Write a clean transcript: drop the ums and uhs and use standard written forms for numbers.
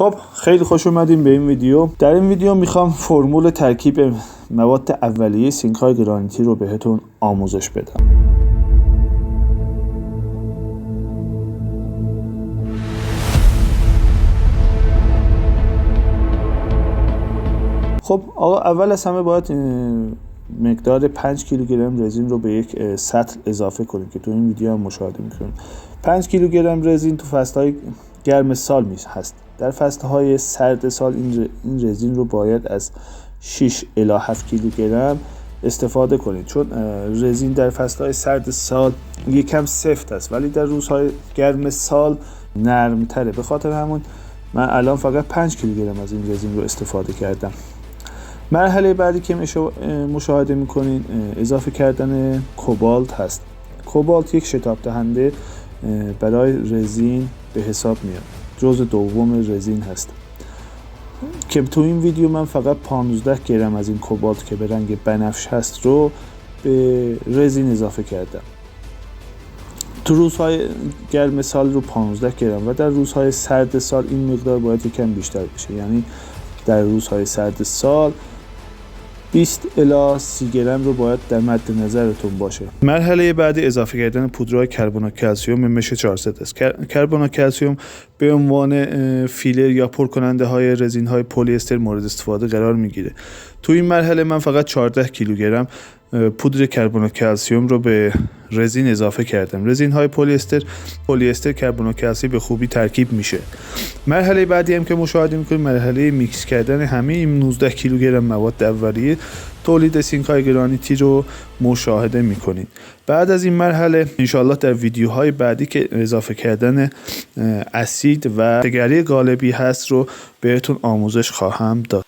خب خیلی خوش اومدیم به این ویدیو. در این ویدیو میخوام فرمول ترکیب مواد اولیه سینک‌های گرانیتی رو بهتون آموزش بدم. خب آقا اول از همه باید مقدار 5 کیلوگرم رزین رو به یک سطل اضافه کنیم که تو این ویدیو هم مشاهده میکنیم. 5 کیلوگرم رزین تو فصل‌های گرم سال هست. در فصل‌های سرد سال این رزین رو باید از 6 الی 7 کیلوگرم استفاده کنید، چون رزین در فصل‌های سرد سال یکم سفت است ولی در روزهای گرم سال نرم‌تره. به خاطر همون من الان فقط 5 کیلوگرم از این رزین رو استفاده کردم. مرحله بعدی که مشاهده میکنین اضافه کردن کوبالت هست. کوبالت یک شتاب دهنده برای رزین به حساب میاد، جزء دوم رزین هست که تو این ویدیو من فقط 15 گرم از این کوبالت که به رنگ بنفش هست رو به رزین اضافه کردم. تو روزهای گرم سال رو 15 گرم و در روزهای سرد سال این مقدار باید یکم بیشتر بشه، یعنی در روزهای سرد سال 20 الی 30 گرم رو باید در مد نظرتون باشه. مرحله بعدی اضافه کردن پودرهای کربنات کلسیم به مش 400 است. کربنات کلسیم به عنوان فیلر یا پر کننده های رزین های پلی استر مورد استفاده قرار میگیره. تو این مرحله من فقط 14 کیلوگرم پودر کربنات کلسیم رو به رزین اضافه کردم. رزین های پلی استر کربنات کلسیم به خوبی ترکیب میشه. مرحله بعدی هم که مشاهده میکنیم مرحله میکس کردن همه این 19 کیلوگرم مواد اولیه تولید سینک‌های گرانیتی رو مشاهده میکنید. بعد از این مرحله انشالله در ویدیوهای بعدی که اضافه کردن اسید و دگری قالبی هست رو بهتون آموزش خواهم داد.